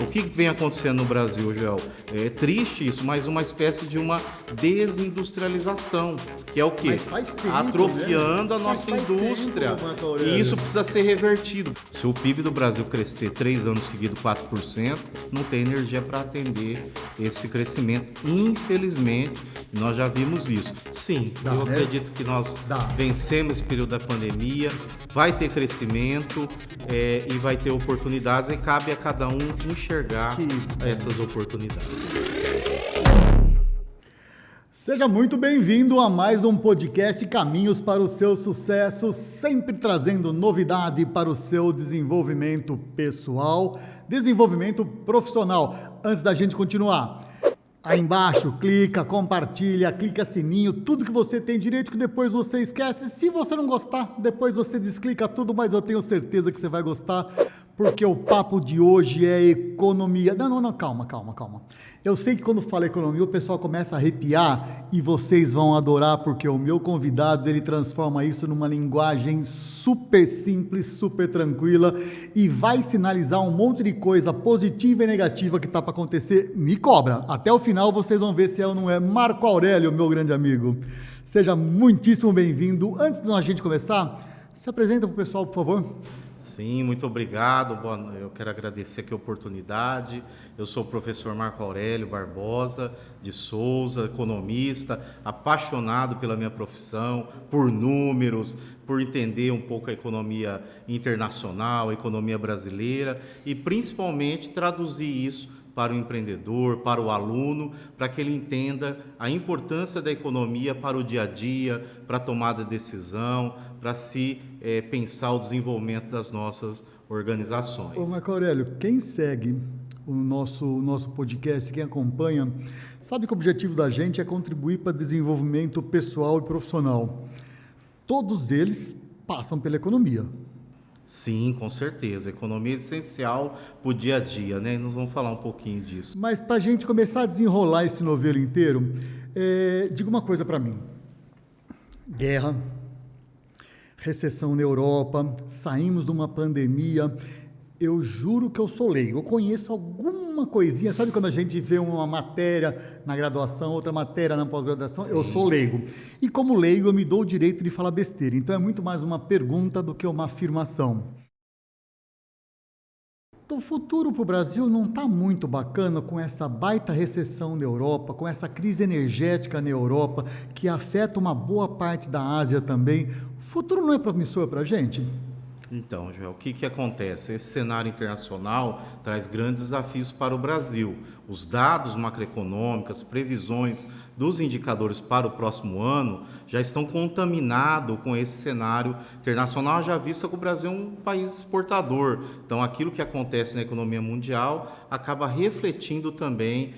O que vem acontecendo no Brasil, Joel? É triste isso, mas uma espécie de uma desindustrialização, que é o quê? Mas faz tempo, Atrofiando né? a nossa Faz indústria. tempo, Marco Aurélio. E isso precisa ser revertido. Se o PIB do Brasil crescer 3 anos seguidos 4%, não tem energia para atender esse crescimento. Infelizmente, nós já vimos isso. Sim, Dá, eu né? acredito que nós Dá. vencemos esse período da pandemia, vai ter crescimento e vai ter oportunidades e cabe a cada um enxergar essas oportunidades. Seja muito bem-vindo a mais um podcast Caminhos para o seu sucesso, sempre trazendo novidade para o seu desenvolvimento pessoal, desenvolvimento profissional. Antes da gente continuar, aí embaixo, clica, compartilha, clica sininho, tudo que você tem direito que depois você esquece. Se você não gostar, depois você desclica tudo, mas eu tenho certeza que você vai gostar, porque o papo de hoje é economia. Não, calma. Eu sei que quando fala economia, o pessoal começa a arrepiar e vocês vão adorar, porque o meu convidado, ele transforma isso numa linguagem super simples, super tranquila e vai sinalizar um monte de coisa positiva e negativa que está para acontecer. Me cobra. Até o final vocês vão ver se é ou não é. Marco Aurélio, meu grande amigo. Seja muitíssimo bem-vindo. Antes de a gente começar, se apresenta para o pessoal, por favor. Sim, muito obrigado. Eu quero agradecer aqui a oportunidade. Eu sou o professor Marco Aurélio Barbosa de Souza, economista, apaixonado pela minha profissão, por números, por entender um pouco a economia internacional, a economia brasileira e principalmente traduzir isso para o empreendedor, para o aluno, para que ele entenda a importância da economia para o dia a dia, para a tomada de decisão, para se pensar o desenvolvimento das nossas organizações. Ô Marco Aurélio, quem segue o nosso podcast, quem acompanha, sabe que o objetivo da gente é contribuir para o desenvolvimento pessoal e profissional. Todos eles passam pela economia. Sim, com certeza. A economia é essencial para o dia a dia, né? Nós vamos falar um pouquinho disso. Mas para a gente começar a desenrolar esse novelo inteiro, diga uma coisa para mim. Guerra, recessão na Europa, saímos de uma pandemia. Eu juro que eu sou leigo. Eu conheço alguma coisinha. Sabe quando a gente vê uma matéria na graduação, outra matéria na pós-graduação? Sim. Eu sou leigo. E como leigo, eu me dou o direito de falar besteira. Então é muito mais uma pergunta do que uma afirmação. O futuro para o Brasil não está muito bacana com essa baita recessão na Europa, com essa crise energética na Europa, que afeta uma boa parte da Ásia também. O futuro não é promissor para a gente? Então, Joel, o que acontece? Esse cenário internacional traz grandes desafios para o Brasil. Os dados macroeconômicos, previsões dos indicadores para o próximo ano já estão contaminados com esse cenário internacional, já visto que o Brasil é um país exportador. Então, aquilo que acontece na economia mundial acaba refletindo também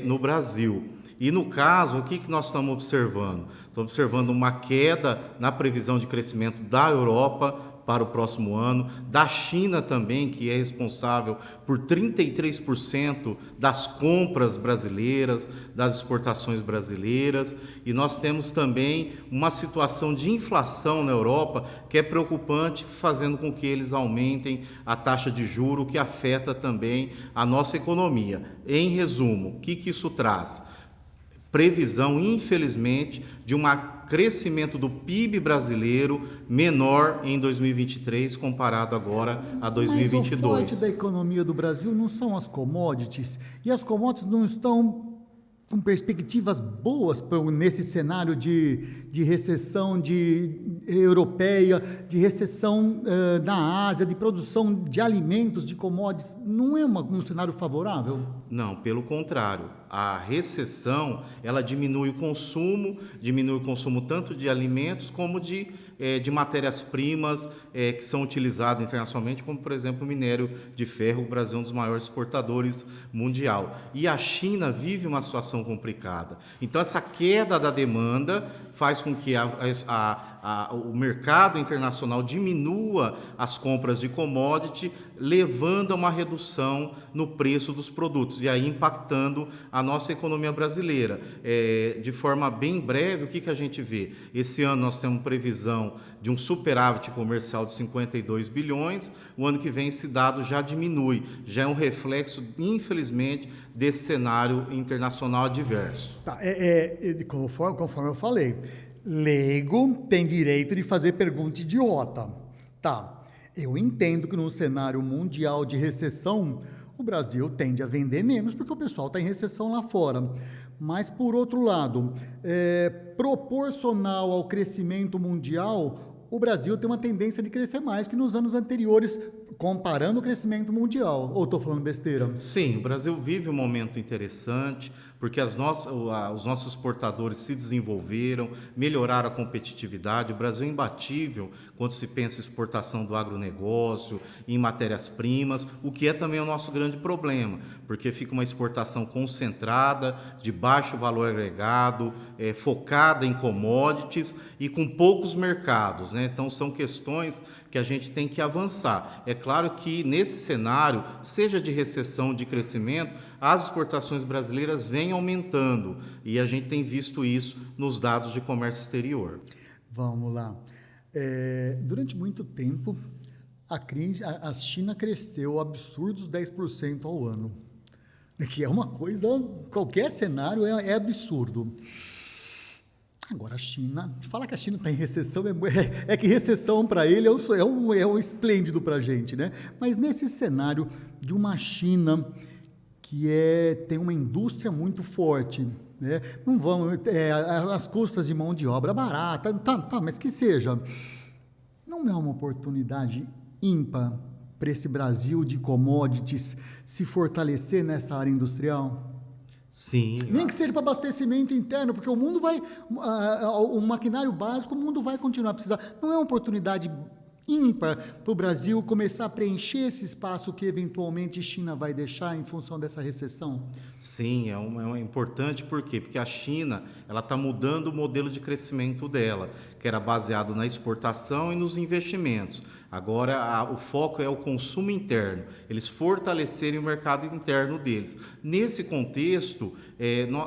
no Brasil. E no caso, o que nós estamos observando? Estamos observando uma queda na previsão de crescimento da Europa para o próximo ano, da China também, que é responsável por 33% das compras brasileiras, das exportações brasileiras, e nós temos também uma situação de inflação na Europa que é preocupante, fazendo com que eles aumentem a taxa de juros, o que afeta também a nossa economia. Em resumo, o que isso traz? Previsão, infelizmente, de um crescimento do PIB brasileiro menor em 2023 comparado agora a 2022. Mas o forte da economia do Brasil não são as commodities, e as commodities não estão com perspectivas boas nesse cenário de recessão europeia, de recessão na Ásia, de produção de alimentos, de commodities. Não é um cenário favorável? Não, pelo contrário. A recessão, ela diminui o consumo tanto de alimentos como de matérias-primas que são utilizadas internacionalmente, como, por exemplo, o minério de ferro. O Brasil é um dos maiores exportadores mundial. E a China vive uma situação complicada. Então, essa queda da demanda faz com que o mercado internacional diminua as compras de commodity, levando a uma redução no preço dos produtos. produtos e aí impactando a nossa economia brasileira. De forma bem breve, o que a gente vê? Esse ano nós temos previsão de um superávit comercial de 52 bilhões, o ano que vem esse dado já diminui, já é um reflexo, infelizmente, desse cenário internacional adverso. Tá, conforme eu falei, leigo tem direito de fazer pergunta idiota. Tá, eu entendo que num cenário mundial de recessão, o Brasil tende a vender menos porque o pessoal está em recessão lá fora. Mas, por outro lado, proporcional ao crescimento mundial, o Brasil tem uma tendência de crescer mais que nos anos anteriores, comparando o crescimento mundial. Ou estou falando besteira? Sim, o Brasil vive um momento interessante, porque os nossos exportadores se desenvolveram, melhoraram a competitividade. O Brasil é imbatível quando se pensa em exportação do agronegócio, em matérias-primas, o que é também o nosso grande problema, porque fica uma exportação concentrada, de baixo valor agregado, focada em commodities e com poucos mercados, né? Então, são questões que a gente tem que avançar. É claro que nesse cenário, seja de recessão, de crescimento, as exportações brasileiras vêm aumentando e a gente tem visto isso nos dados de comércio exterior. Vamos lá. Durante muito tempo, a China cresceu absurdos 10% ao ano, que é uma coisa, qualquer cenário é absurdo. Agora, a China, falar que a China está em recessão, é que recessão para ele é um esplêndido para a gente, né? Mas nesse cenário de uma China que tem uma indústria muito forte, né? Não vamos, as custas de mão de obra barata, tá, mas que seja, não é uma oportunidade ímpar para esse Brasil de commodities se fortalecer nessa área industrial? Sim. Nem que seja para abastecimento interno, porque o mundo o maquinário básico, o mundo vai continuar a precisar. Não é uma oportunidade ímpar para o Brasil começar a preencher esse espaço que eventualmente a China vai deixar em função dessa recessão? Sim, é importante, por quê? Porque a China está mudando o modelo de crescimento dela, que era baseado na exportação e nos investimentos. Agora, o foco é o consumo interno, eles fortalecerem o mercado interno deles. Nesse contexto,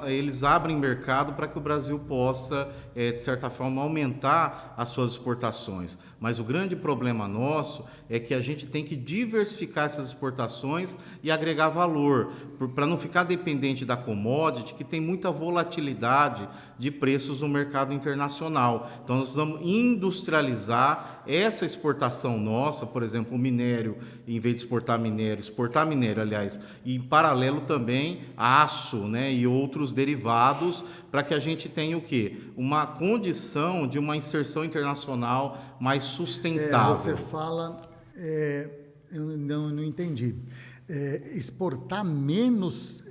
eles abrem mercado para que o Brasil possa, de certa forma, aumentar as suas exportações. Mas o grande problema nosso é que a gente tem que diversificar essas exportações e agregar valor, para não ficar dependente da commodity, que tem muita volatilidade de preços no mercado internacional. Então, nós precisamos industrializar essa exportação nossa, por exemplo, o minério, em vez de exportar minério, aliás, e em paralelo também aço, né, e outros derivados, para que a gente tenha o quê? Uma condição de uma inserção internacional mais sustentável. Você fala, eu não entendi, exportar menos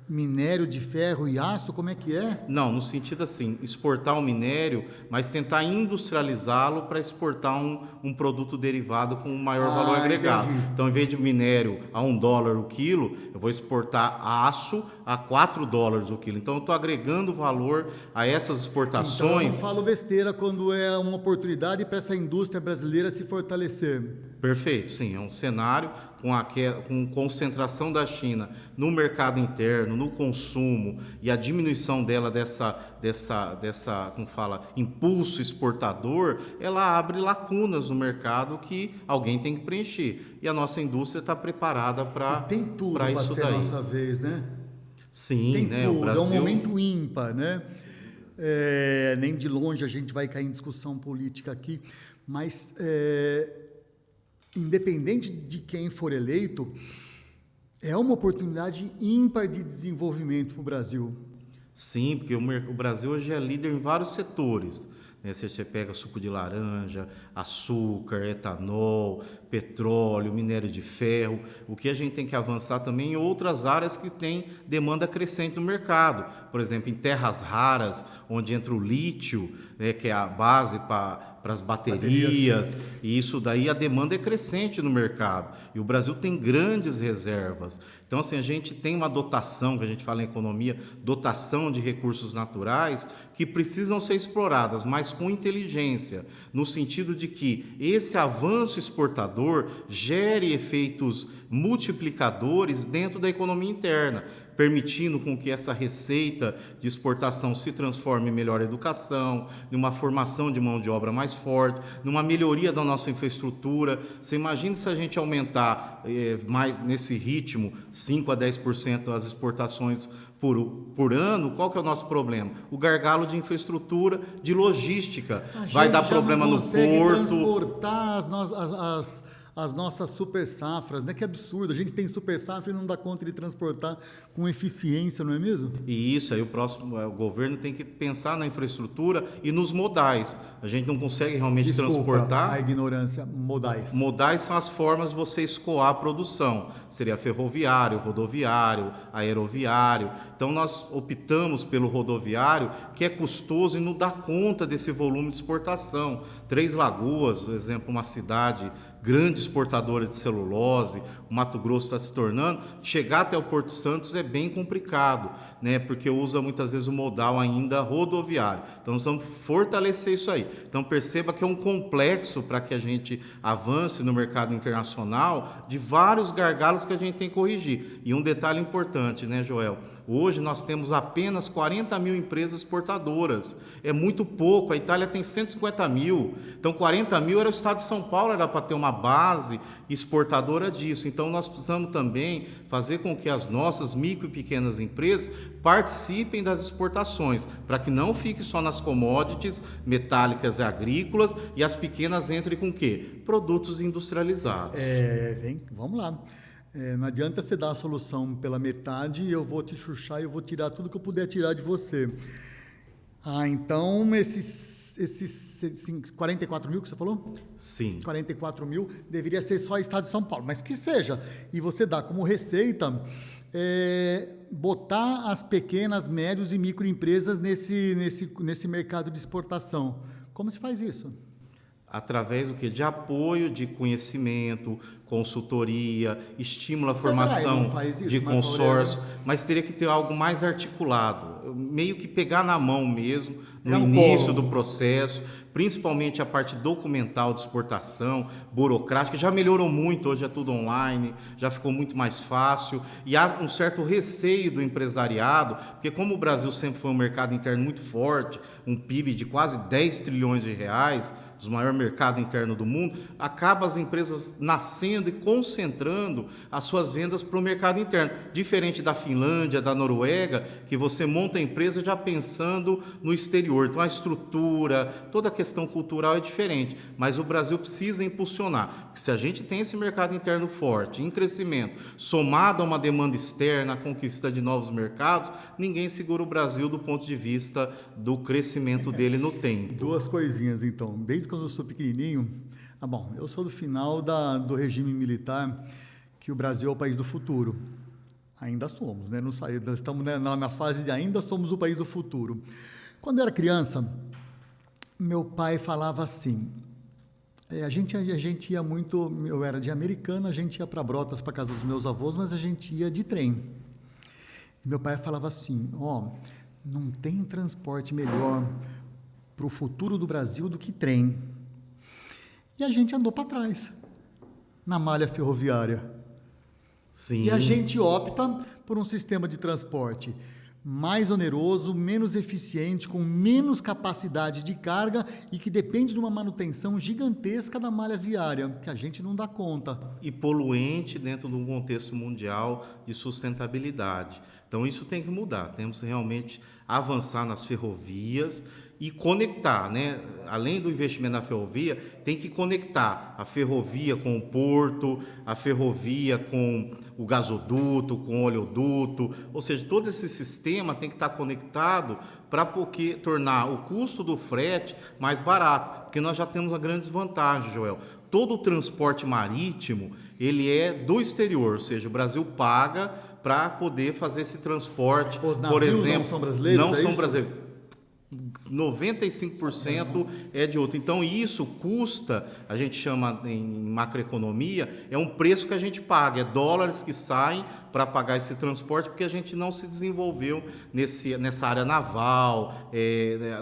minério de ferro e aço, como é que é? Não, no sentido assim, exportar o minério, mas tentar industrializá-lo para exportar um produto derivado com maior valor agregado. Entendi. Então, em vez de minério a $1 o quilo, eu vou exportar aço a $4 o quilo. Então, eu estou agregando valor a essas exportações. Então, eu não falo besteira quando é uma oportunidade para essa indústria brasileira se fortalecer. Perfeito, sim. É um cenário com concentração da China no mercado interno, no consumo e a diminuição dela como fala, impulso exportador, ela abre lacunas no mercado que alguém tem que preencher. E a nossa indústria está preparada para isso daí. Tem tudo para ser a nossa vez, né? Sim, tem né? Tudo. O Brasil... É um momento ímpar, né? Nem de longe a gente vai cair em discussão política aqui, mas independente de quem for eleito, é uma oportunidade ímpar de desenvolvimento para o Brasil. Sim, porque o Brasil hoje é líder em vários setores. Você pega suco de laranja, açúcar, etanol, petróleo, minério de ferro. O que a gente tem que avançar também em outras áreas que têm demanda crescente no mercado. Por exemplo, em terras raras, onde entra o lítio, que é a base para as baterias, e isso daí a demanda é crescente no mercado. E o Brasil tem grandes reservas. Então, assim, a gente tem uma dotação, que a gente fala em economia, dotação de recursos naturais que precisam ser exploradas, mas com inteligência, no sentido de que esse avanço exportador gere efeitos multiplicadores dentro da economia interna, permitindo com que essa receita de exportação se transforme em melhor educação, numa formação de mão de obra mais forte, numa melhoria da nossa infraestrutura. Você imagina se a gente aumentar mais nesse ritmo, 5 a 10% as exportações por ano, qual que é o nosso problema? O gargalo de infraestrutura, de logística. Vai dar problema no porto. Transportar as nossas super safras, né? Que absurdo, a gente tem super safra e não dá conta de transportar com eficiência, não é mesmo? E isso aí o governo tem que pensar na infraestrutura e nos modais. A gente não consegue realmente transportar. A ignorância, modais. Modais são as formas de você escoar a produção. Seria ferroviário, rodoviário, aeroviário. Então nós optamos pelo rodoviário, que é custoso e não dá conta desse volume de exportação. Três Lagoas, por exemplo, uma cidade grande exportadora de celulose, o Mato Grosso está se tornando, chegar até o Porto Santos é bem complicado, né? Porque usa muitas vezes o modal ainda rodoviário. Então nós vamos fortalecer isso aí. Então perceba que é um complexo para que a gente avance no mercado internacional de vários gargalos que a gente tem que corrigir. E um detalhe importante, né, Joel? Hoje nós temos apenas 40 mil empresas exportadoras. É muito pouco, a Itália tem 150 mil. Então 40 mil era o estado de São Paulo, era para ter uma base exportadora disso. Então nós precisamos também fazer com que as nossas micro e pequenas empresas participem das exportações, para que não fique só nas commodities metálicas e agrícolas e as pequenas entrem com o quê? Produtos industrializados. Vamos lá. Não adianta você dar a solução pela metade e eu vou te chuchar e eu vou tirar tudo que eu puder tirar de você. Então esses 44 mil que você falou? Sim. 44 mil deveria ser só Estado de São Paulo, mas que seja. E você dá como receita botar as pequenas, médias e microempresas nesse mercado de exportação. Como se faz isso? Através do que? De apoio, de conhecimento, consultoria, estímulo à formação de consórcio, mas teria que ter algo mais articulado, meio que pegar na mão mesmo, no início do processo, principalmente a parte documental de exportação, burocrática, já melhorou muito, hoje é tudo online, já ficou muito mais fácil, e há um certo receio do empresariado, porque como o Brasil sempre foi um mercado interno muito forte, um PIB de quase 10 trilhões de reais, dos maiores mercados internos do mundo, acaba as empresas nascendo e concentrando as suas vendas para o mercado interno. Diferente da Finlândia, da Noruega, que você monta a empresa já pensando no exterior. Então a estrutura, toda a questão cultural é diferente, mas o Brasil precisa impulsionar. Porque se a gente tem esse mercado interno forte, em crescimento, somado a uma demanda externa, a conquista de novos mercados, ninguém segura o Brasil do ponto de vista do crescimento dele no tempo. Duas coisinhas, então. Desde quando eu sou pequenininho, eu sou do final do regime militar, que o Brasil é o país do futuro. Ainda somos, né? Nós estamos na fase de ainda somos o país do futuro. Quando eu era criança, meu pai falava assim, a gente ia muito, eu era de Americana, a gente ia para Brotas, para casa dos meus avós, mas a gente ia de trem. E meu pai falava assim, não tem transporte melhor para o futuro do Brasil do que trem. E a gente andou para trás, na malha ferroviária. Sim. E a gente opta por um sistema de transporte mais oneroso, menos eficiente, com menos capacidade de carga e que depende de uma manutenção gigantesca da malha viária, que a gente não dá conta. E poluente dentro de um contexto mundial de sustentabilidade. Então isso tem que mudar, temos que realmente avançar nas ferrovias e conectar, né? Além do investimento na ferrovia, tem que conectar a ferrovia com o porto, a ferrovia com o gasoduto, com o oleoduto, ou seja, todo esse sistema tem que estar conectado para tornar o custo do frete mais barato, porque nós já temos uma grande desvantagem, Joel. Todo o transporte marítimo, ele é do exterior, ou seja, o Brasil paga para poder fazer esse transporte. Os navios por exemplo, não são brasileiros? Não são brasileiros. 95% é de outro. Então, isso custa, a gente chama em macroeconomia, é um preço que a gente paga, é dólares que saem para pagar esse transporte, porque a gente não se desenvolveu nessa área naval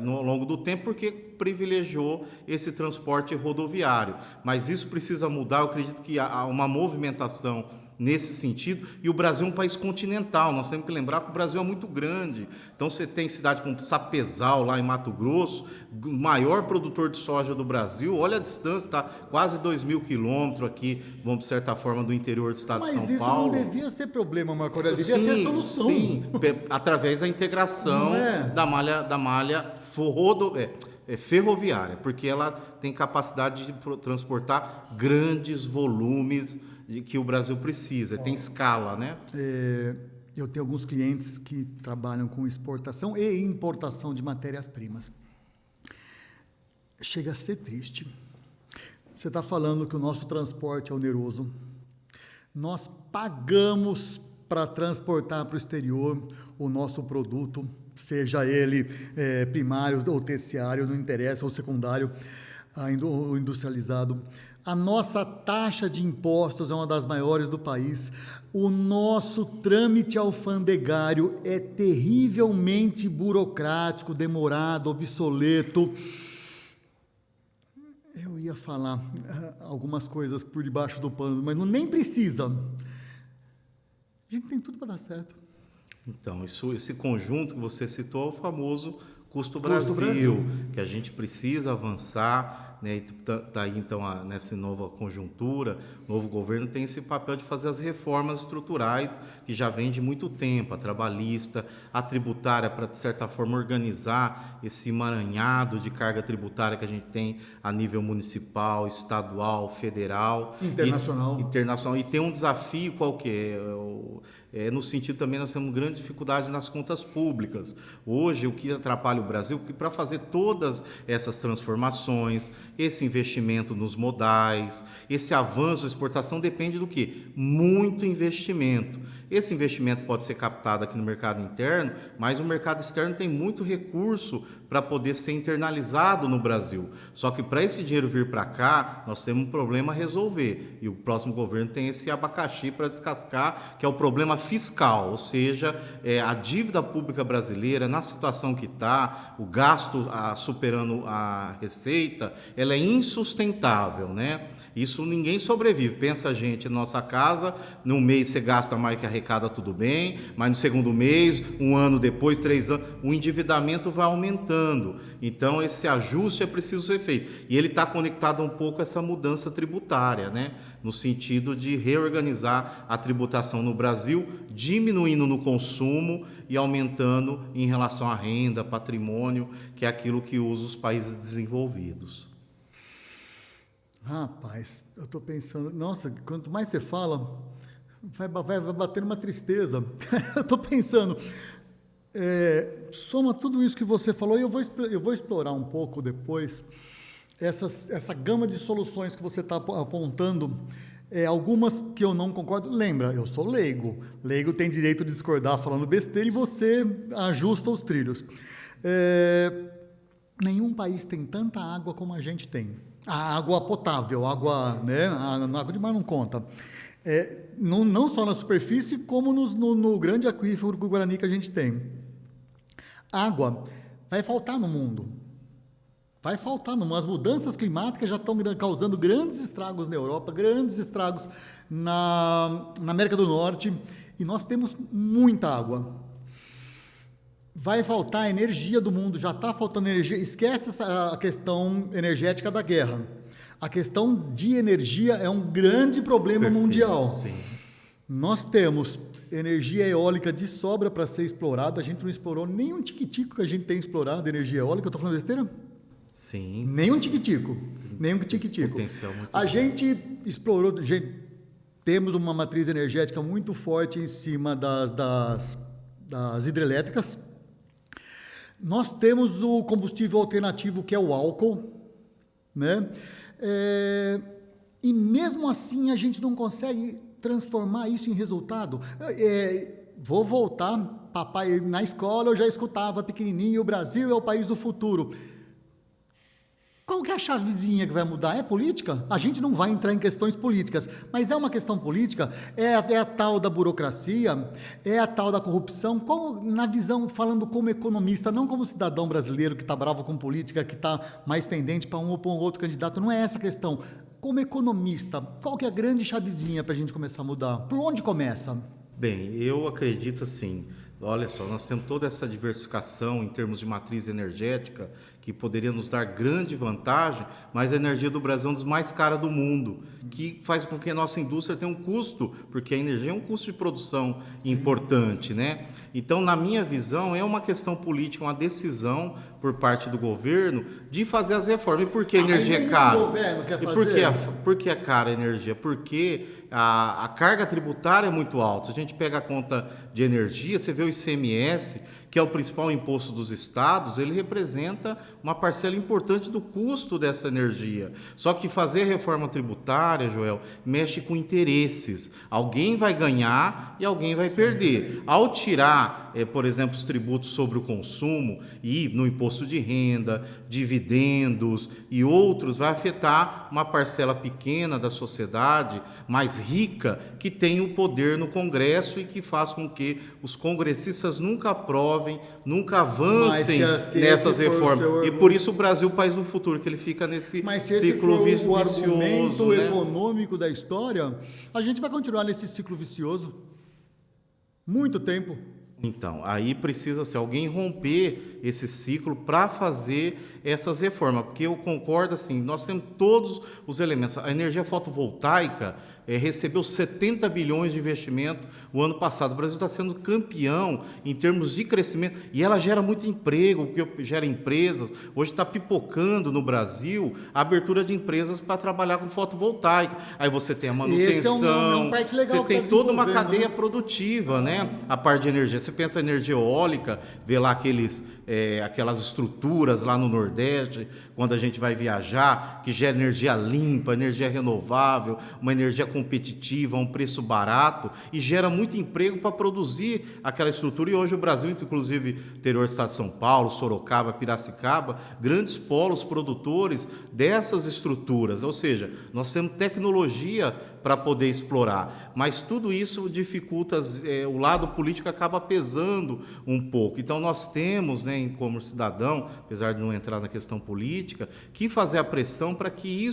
no longo do tempo, porque privilegiou esse transporte rodoviário. Mas isso precisa mudar, eu acredito que há uma movimentação nesse sentido, e o Brasil é um país continental, nós temos que lembrar que o Brasil é muito grande, então você tem cidade como Sapezal, lá em Mato Grosso, o maior produtor de soja do Brasil, olha a distância, está quase 2.000 quilômetros aqui, vamos de certa forma, do interior do estado de São Paulo. Mas isso não devia ser problema, Marco Aurélio, devia ser a solução. Sim, através da integração da malha ferroviária, porque ela tem capacidade de transportar grandes volumes de que o Brasil precisa, tem escala, né? Eu tenho alguns clientes que trabalham com exportação e importação de matérias-primas. Chega a ser triste. Você está falando que o nosso transporte é oneroso. Nós pagamos para transportar para o exterior o nosso produto, seja ele primário ou terciário, não interessa, ou secundário, ou industrializado. A nossa taxa de impostos é uma das maiores do país. O nosso trâmite alfandegário é terrivelmente burocrático, demorado, obsoleto. Eu ia falar algumas coisas por debaixo do pano, mas nem precisa. A gente tem tudo para dar certo. Então, esse conjunto que você citou é o famoso Custo Brasil, que a gente precisa avançar, né? Tá aí, então, nessa nova conjuntura, o novo governo tem esse papel de fazer as reformas estruturais que já vem de muito tempo, a trabalhista, a tributária, para, de certa forma, organizar esse emaranhado de carga tributária que a gente tem a nível municipal, estadual, federal, internacional. E tem um desafio qual que é? No sentido também nós temos grande dificuldade nas contas públicas. Hoje, o que atrapalha o Brasil, que para fazer todas essas transformações, esse investimento nos modais, esse avanço da exportação depende do quê? Muito investimento. Esse investimento pode ser captado aqui no mercado interno, mas o mercado externo tem muito recurso para poder ser internalizado no Brasil. Só que para esse dinheiro vir para cá, nós temos um problema a resolver. E o próximo governo tem esse abacaxi para descascar, que é o problema fiscal, ou seja, a dívida pública brasileira, na situação que está, o gasto superando a receita, ela é insustentável, né? Isso ninguém sobrevive. Pensa a gente, na nossa casa, num mês você gasta mais que arrecada, tudo bem, mas no segundo mês, um ano depois, 3 anos, o endividamento vai aumentando. Então, esse ajuste é preciso ser feito. E ele está conectado um pouco a essa mudança tributária, né? No sentido de reorganizar a tributação no Brasil, diminuindo no consumo e aumentando em relação à renda, patrimônio, que é aquilo que usa os países desenvolvidos. Rapaz, eu estou pensando, nossa, quanto mais você fala, vai bater uma tristeza. Eu estou pensando, soma tudo isso que você falou e eu vou explorar um pouco depois essa gama de soluções que você está apontando, algumas que eu não concordo. Lembra, eu sou leigo. Leigo tem direito de discordar falando besteira e você ajusta os trilhos. Nenhum país tem tanta água como a gente tem. A água potável, água de mar não conta. Não só na superfície, como no grande aquífero Guarani que a gente tem. Água vai faltar no mundo. Vai faltar. As mudanças climáticas já estão causando grandes estragos na Europa, grandes estragos na América do Norte, e nós temos muita água. Vai faltar energia do mundo, já está faltando energia. Esquece a questão energética da guerra. A questão de energia é um grande problema mundial. Sim. Nós temos energia eólica de sobra para ser explorada. A gente não explorou nem um tiquitico que a gente tem explorado, energia eólica. Eu estou falando besteira? Sim. Nem um tiquitico. Potencial muito a gente explorou, temos uma matriz energética muito forte em cima das hidrelétricas. Nós temos o combustível alternativo, que é o álcool, né? E mesmo assim a gente não consegue transformar isso em resultado. vou voltar, papai, na escola eu já escutava pequenininho, o Brasil é o país do futuro. Qual que é a chavezinha que vai mudar? É política? A gente não vai entrar em questões políticas, mas é uma questão política? É a tal da burocracia? É a tal da corrupção? Qual, na visão, falando como economista, não como cidadão brasileiro que está bravo com política, que está mais pendente para um ou para um outro candidato, não é essa a questão. Como economista, qual que é a grande chavezinha para a gente começar a mudar? Por onde começa? Bem, eu acredito assim, olha só, nós temos toda essa diversificação em termos de matriz energética que poderia nos dar grande vantagem, mas a energia do Brasil é uma das mais caras do mundo, que faz com que a nossa indústria tenha um custo, porque a energia é um custo de produção importante, né? Então, na minha visão, é uma questão política, uma decisão por parte do governo de fazer as reformas. E por que a energia é cara? O governo quer E fazer? por que é cara a energia? Porque a carga tributária é muito alta. Se a gente pega a conta de energia, você vê o ICMS, que é o principal imposto dos estados, ele representa uma parcela importante do custo dessa energia. Só que fazer reforma tributária, Joel, mexe com interesses. Alguém vai ganhar e alguém vai perder. Ao tirar, por exemplo, os tributos sobre o consumo e no imposto de renda, dividendos e outros, vai afetar uma parcela pequena da sociedade mais rica que tem o poder no Congresso e que faz com que os congressistas nunca aprovem, nunca avancem nessas reformas. E por isso o Brasil é o país do futuro, que ele fica nesse ciclo vicioso. O argumento, né, econômico da história, a gente vai continuar nesse ciclo vicioso muito tempo. Então, aí precisa ser alguém romper esse ciclo para fazer essas reformas, porque eu concordo assim, nós temos todos os elementos. A energia fotovoltaica recebeu 70 bilhões de investimento o ano passado. O Brasil está sendo campeão em termos de crescimento e ela gera muito emprego, porque gera empresas. Hoje está pipocando no Brasil a abertura de empresas para trabalhar com fotovoltaica. Aí você tem a manutenção, você tem toda uma cadeia produtiva, né? A parte de energia. Você pensa em energia eólica, vê lá aquelas estruturas lá no Nordeste, quando a gente vai viajar, que gera energia limpa, energia renovável, uma energia competitiva, a um preço barato, e gera muito emprego para produzir aquela estrutura. E hoje o Brasil, inclusive interior do estado de São Paulo, Sorocaba, Piracicaba, grandes polos produtores dessas estruturas, ou seja, nós temos tecnologia para poder explorar, mas tudo isso dificulta, o lado político acaba pesando um pouco. Então nós temos, né, como cidadão, apesar de não entrar na questão política, que fazer a pressão para que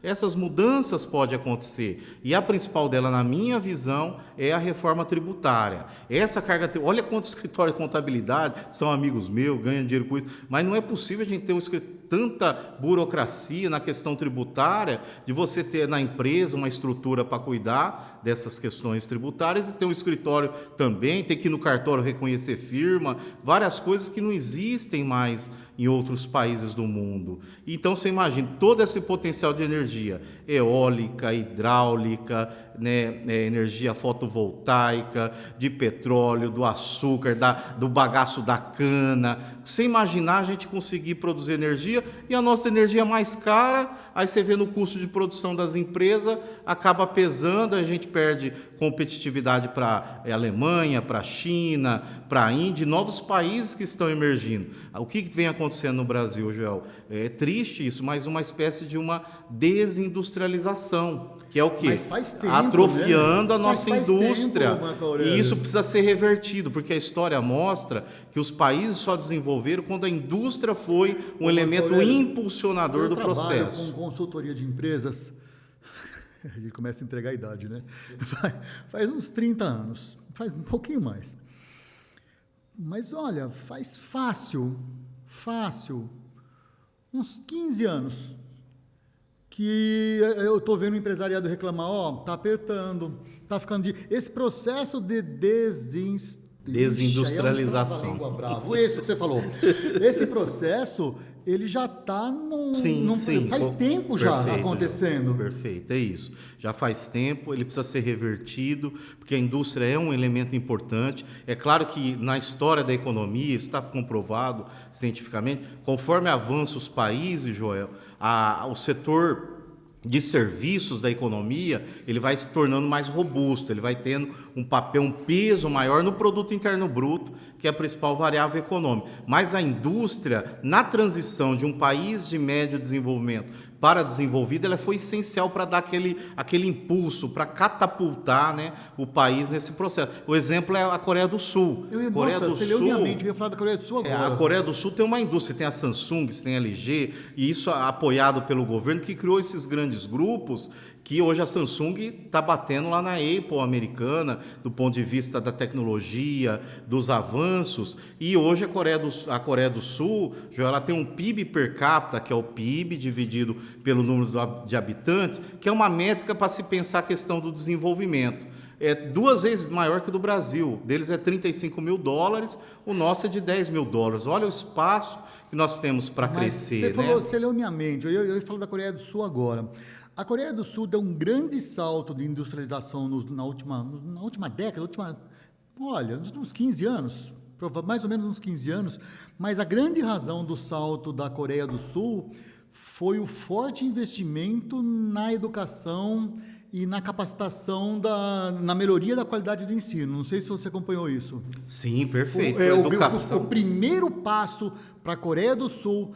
essas mudanças podem acontecer. E a principal dela, na minha visão, é a reforma tributária. Essa carga tributária, olha quantos escritórios de contabilidade são amigos meus, ganham dinheiro com isso, mas não é possível a gente ter tanta burocracia na questão tributária, de você ter na empresa uma estrutura para cuidar dessas questões tributárias e ter um escritório também, ter que ir no cartório reconhecer firma, várias coisas que não existem mais em outros países do mundo. Então você imagina todo esse potencial de energia eólica, hidráulica, né, energia fotovoltaica, de petróleo, do açúcar, do bagaço da cana. Sem imaginar a gente conseguir produzir energia e a nossa energia é mais cara, aí você vê no custo de produção das empresas, acaba pesando, a gente perde competitividade para a Alemanha, para a China, para a Índia, novos países que estão emergindo. O que vem acontecendo no Brasil, Joel? É triste isso, mas uma espécie de uma desindustrialização, que é o quê? Atrofiando, né, a nossa indústria. E isso precisa ser revertido, porque a história mostra que os países só desenvolveram quando a indústria foi um elemento impulsionador do processo. Com consultoria de empresas, a gente começa a entregar a idade, né? Faz uns 30 anos, faz um pouquinho mais. Mas olha, faz fácil, uns 15 anos que eu estou vendo o empresariado reclamar, tá apertando, tá ficando esse processo de desindustrialização. Isso que você falou. Esse processo, ele já está faz tempo já acontecendo. Perfeito, é isso. Já faz tempo, ele precisa ser revertido, porque a indústria é um elemento importante. É claro que na história da economia, isso está comprovado cientificamente, conforme avançam os países, Joel, o setor de serviços da economia, ele vai se tornando mais robusto, ele vai tendo um papel, um peso maior no produto interno bruto, que é a principal variável econômica. Mas a indústria, na transição de um país de médio desenvolvimento para desenvolvido, ela foi essencial para dar aquele impulso, para catapultar, né, o país nesse processo. O exemplo é a Coreia do Sul. Você leu minha mente, eu ia falar da Coreia do Sul agora. A Coreia do Sul tem uma indústria, tem a Samsung, tem a LG, e isso apoiado pelo governo, que criou esses grandes grupos, que hoje a Samsung está batendo lá na Apple americana, do ponto de vista da tecnologia, dos avanços, e hoje a Coreia do Sul, ela tem um PIB per capita, que é o PIB dividido pelo número de habitantes, que é uma métrica para se pensar a questão do desenvolvimento. É 2 vezes maior que o do Brasil, deles é $35 mil, o nosso é de $10 mil. Olha o espaço que nós temos para crescer. Você leu minha mente, eu ia falar da Coreia do Sul agora. A Coreia do Sul deu um grande salto de industrialização na última década, nos últimos 15 anos, mais ou menos uns 15 anos, mas a grande razão do salto da Coreia do Sul foi o forte investimento na educação e na capacitação, na melhoria da qualidade do ensino. Não sei se você acompanhou isso. Sim, perfeito. Educação. O primeiro passo para a Coreia do Sul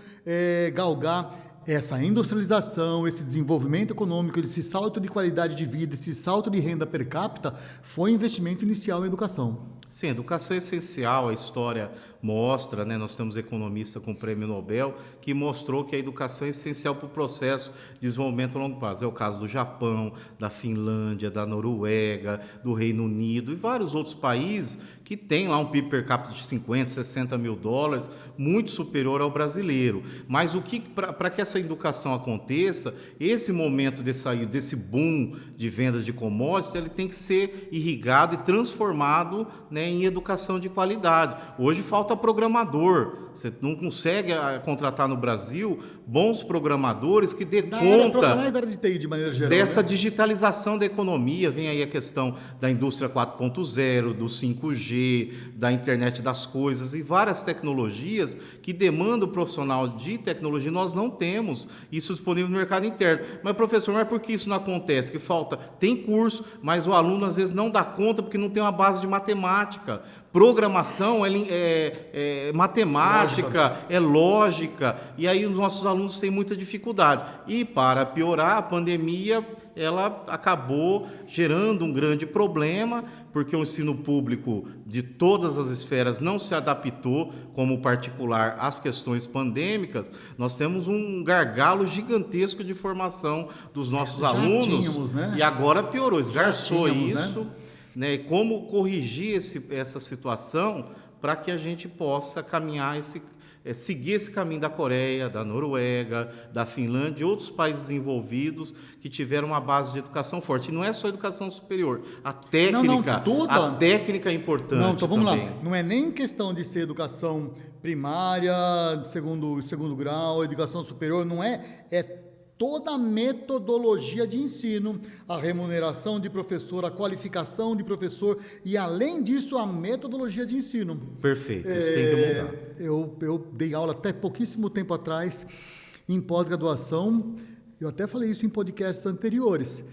galgar essa industrialização, esse desenvolvimento econômico, esse salto de qualidade de vida, esse salto de renda per capita, foi investimento inicial em educação. Sim, educação é essencial, a história mostra, né? Nós temos economista com prêmio Nobel que mostrou que a educação é essencial para o processo de desenvolvimento a longo prazo. É o caso do Japão, da Finlândia, da Noruega, do Reino Unido e vários outros países que têm lá um PIB per capita de $50, $60 mil, muito superior ao brasileiro. Mas para que essa educação aconteça, esse momento desse boom de vendas de commodities, ele tem que ser irrigado e transformado, né, em educação de qualidade. Hoje falta profissional. Você não consegue contratar no Brasil bons programadores que dê conta da área de TI, de maneira geral, dessa digitalização da economia. Vem aí a questão da indústria 4.0, do 5G, da internet das coisas e várias tecnologias que demandam profissional de tecnologia. Nós não temos isso disponível no mercado interno. Mas, professor, mas por que isso não acontece? Que falta? Tem curso, mas o aluno às vezes não dá conta porque não tem uma base de matemática. Programação é matemática, é lógica, e aí os nossos alunos têm muita dificuldade. E para piorar, a pandemia ela acabou gerando um grande problema, porque o ensino público de todas as esferas não se adaptou, como o particular, às questões pandêmicas. Nós temos um gargalo gigantesco de formação dos nossos alunos, né? E agora piorou, esgarçou isso. Né? Como corrigir essa situação para que a gente possa caminhar seguir esse caminho da Coreia, da Noruega, da Finlândia e outros países desenvolvidos que tiveram uma base de educação forte. E não é só educação superior, a técnica, a técnica é importante. Não, então vamos também. lá. Não é nem questão de ser educação primária, segundo grau, educação superior, não é. É toda a metodologia de ensino, a remuneração de professor, a qualificação de professor e, além disso, a metodologia de ensino. Perfeito, isso tem que mudar. Eu dei aula até pouquíssimo tempo atrás em pós-graduação, eu até falei isso em podcasts anteriores.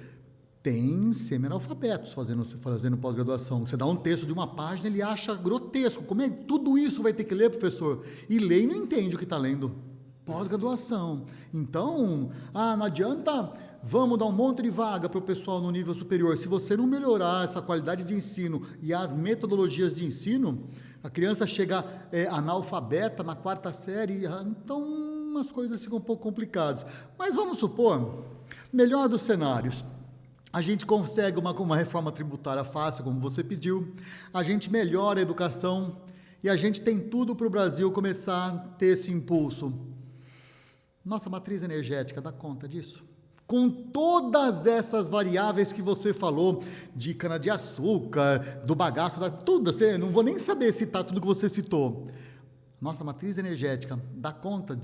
Tem semi-analfabetos fazendo pós-graduação. Você dá um texto de uma página, ele acha grotesco. Como é que tudo isso vai ter que ler, professor? E lê e não entende o que está lendo. Pós-graduação. Então, não adianta, vamos dar um monte de vaga para o pessoal no nível superior. Se você não melhorar essa qualidade de ensino e as metodologias de ensino, a criança chega analfabeta na 4ª série, então as coisas ficam um pouco complicadas. Mas vamos supor, melhor dos cenários, a gente consegue uma reforma tributária fácil, como você pediu, a gente melhora a educação e a gente tem tudo para o Brasil começar a ter esse impulso. Nossa matriz energética dá conta disso? Com todas essas variáveis que você falou, de cana-de-açúcar, do bagaço, tudo, não vou nem saber citar tudo que você citou. Nossa matriz energética dá conta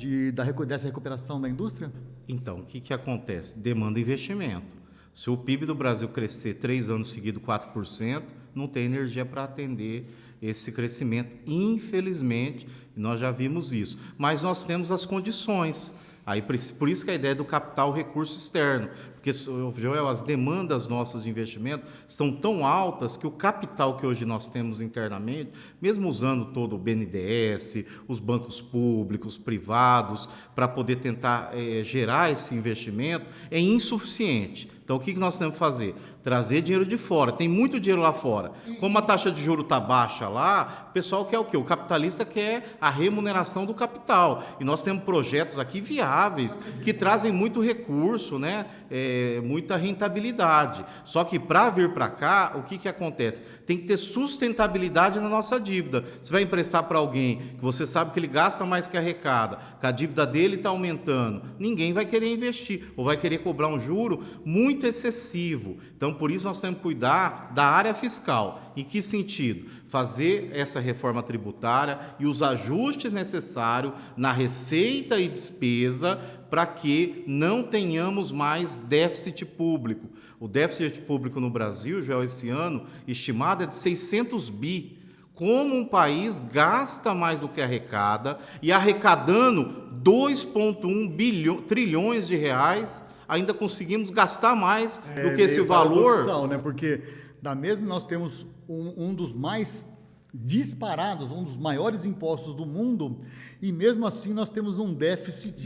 dessa recuperação da indústria? Então, o que acontece? Demanda investimento. Se o PIB do Brasil crescer 3 anos seguidos 4%, não tem energia para atender esse crescimento. Infelizmente, nós já vimos isso. Mas nós temos as condições. Aí, por isso que a ideia do capital recurso externo, porque, Joel, as demandas nossas de investimento são tão altas que o capital que hoje nós temos internamente, mesmo usando todo o BNDES, os bancos públicos, privados, para poder tentar gerar esse investimento, é insuficiente. Então, o que nós temos que fazer? Trazer dinheiro de fora. Tem muito dinheiro lá fora. Como a taxa de juros está baixa lá, o pessoal quer o quê? O capitalista quer a remuneração do capital. E nós temos projetos aqui viáveis, que trazem muito recurso, né? Muita rentabilidade. Só que para vir para cá, o que acontece? Tem que ter sustentabilidade na nossa dívida. Você vai emprestar para alguém que você sabe que ele gasta mais que arrecada, que a dívida dele está aumentando, ninguém vai querer investir, ou vai querer cobrar um juro muito excessivo. Então, por isso nós temos que cuidar da área fiscal. Em que sentido? Fazer essa reforma tributária e os ajustes necessários na receita e despesa para que não tenhamos mais déficit público. O déficit público no Brasil, já esse ano, estimado é de 600 bi. Como um país gasta mais do que arrecada e arrecadando 2,1 trilhões de reais, ainda conseguimos gastar mais do que esse valor. Né? Porque da mesma nós temos um dos mais disparados, um dos maiores impostos do mundo, e mesmo assim nós temos um déficit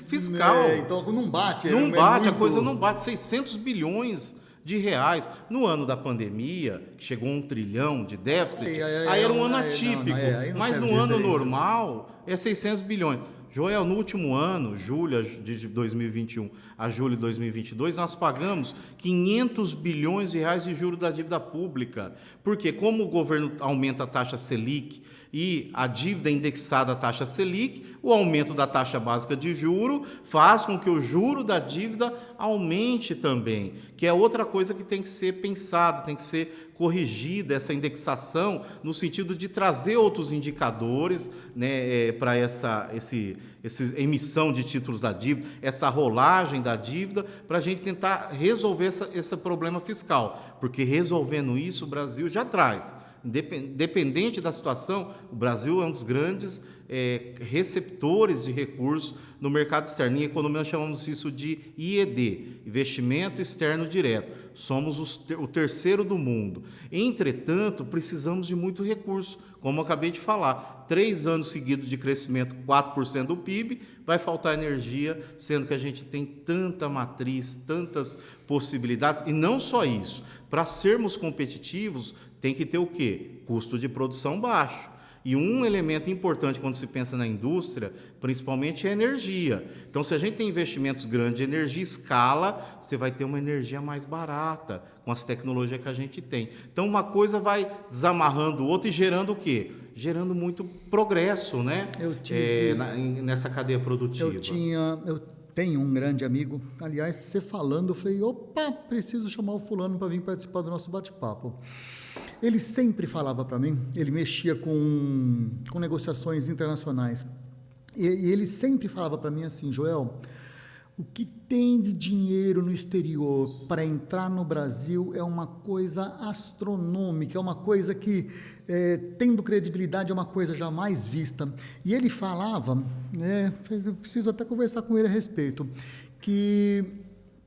fiscal. Então não bate. Não bate, muito... a coisa não bate. 600 bilhões de reais. No ano da pandemia, chegou 1 trilhão de déficit, aí era um ano atípico, mas no ano normal é 600 bilhões. Joel, no último ano, julho de 2021 a julho de 2022, nós pagamos 500 bilhões de reais de juros da dívida pública. Porque como o governo aumenta a taxa Selic e a dívida é indexada à taxa Selic, o aumento da taxa básica de juro faz com que o juro da dívida aumente também, que é outra coisa que tem que ser pensada, tem que ser corrigida, essa indexação, no sentido de trazer outros indicadores, né, para essa emissão de títulos da dívida, essa rolagem da dívida, para a gente tentar resolver esse problema fiscal, porque resolvendo isso o Brasil já traz. Independente da situação, o Brasil é um dos grandes receptores de recursos no mercado externo. Em economia nós chamamos isso de IED, Investimento Externo Direto. Somos o terceiro do mundo. Entretanto, precisamos de muito recurso, como eu acabei de falar. 3 anos seguidos de crescimento, 4% do PIB, vai faltar energia, sendo que a gente tem tanta matriz, tantas possibilidades. E não só isso, para sermos competitivos, tem que ter o quê? Custo de produção baixo. E um elemento importante quando se pensa na indústria, principalmente, é a energia. Então, se a gente tem investimentos grandes de energia, escala, você vai ter uma energia mais barata com as tecnologias que a gente tem. Então, uma coisa vai desamarrando o outro e gerando o quê? Gerando muito progresso, né? Nessa cadeia produtiva. Eu tenho um grande amigo, aliás, você falando, eu falei, opa, preciso chamar o fulano para vir participar do nosso bate-papo. Ele sempre falava para mim, ele mexia com negociações internacionais, e ele sempre falava para mim assim, Joel, o que tem de dinheiro no exterior para entrar no Brasil é uma coisa astronômica, é uma coisa que, tendo credibilidade, é uma coisa jamais vista. E ele falava, né, eu preciso até conversar com ele a respeito, que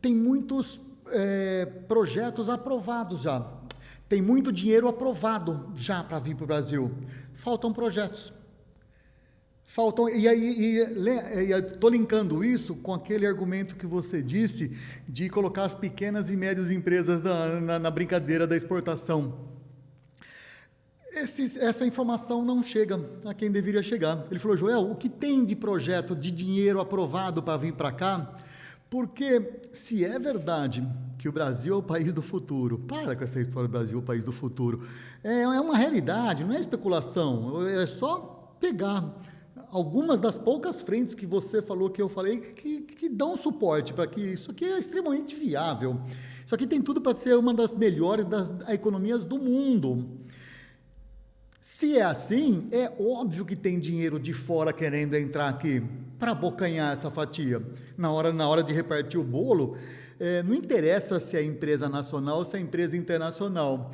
tem muitos projetos aprovados já, tem muito dinheiro aprovado já para vir para o Brasil, faltam projetos. E estou linkando isso com aquele argumento que você disse de colocar as pequenas e médias empresas na brincadeira da exportação. Essa informação não chega a quem deveria chegar. Ele falou, Joel, o que tem de projeto de dinheiro aprovado para vir para cá? Porque se é verdade que o Brasil é o país do futuro, para com essa história do Brasil, o país do futuro, é uma realidade, não é especulação, é só pegar algumas das poucas frentes que você falou, que eu falei, que dão suporte para que isso aqui é extremamente viável. Isso aqui tem tudo para ser uma das melhores das economias do mundo. Se é assim, é óbvio que tem dinheiro de fora querendo entrar aqui para abocanhar essa fatia. Na hora de repartir o bolo, não interessa se é empresa nacional ou se é empresa internacional.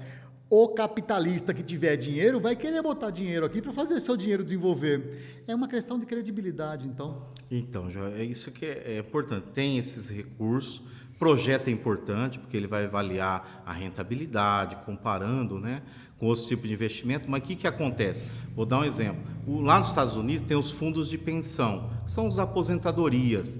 O capitalista que tiver dinheiro vai querer botar dinheiro aqui para fazer seu dinheiro desenvolver. É uma questão de credibilidade, então. Então, já é isso que é importante. Tem esses recursos. Projeto é importante porque ele vai avaliar a rentabilidade, comparando, né, com outros tipos de investimento. Mas o que acontece? Vou dar um exemplo. Lá nos Estados Unidos tem os fundos de pensão, que são as aposentadorias.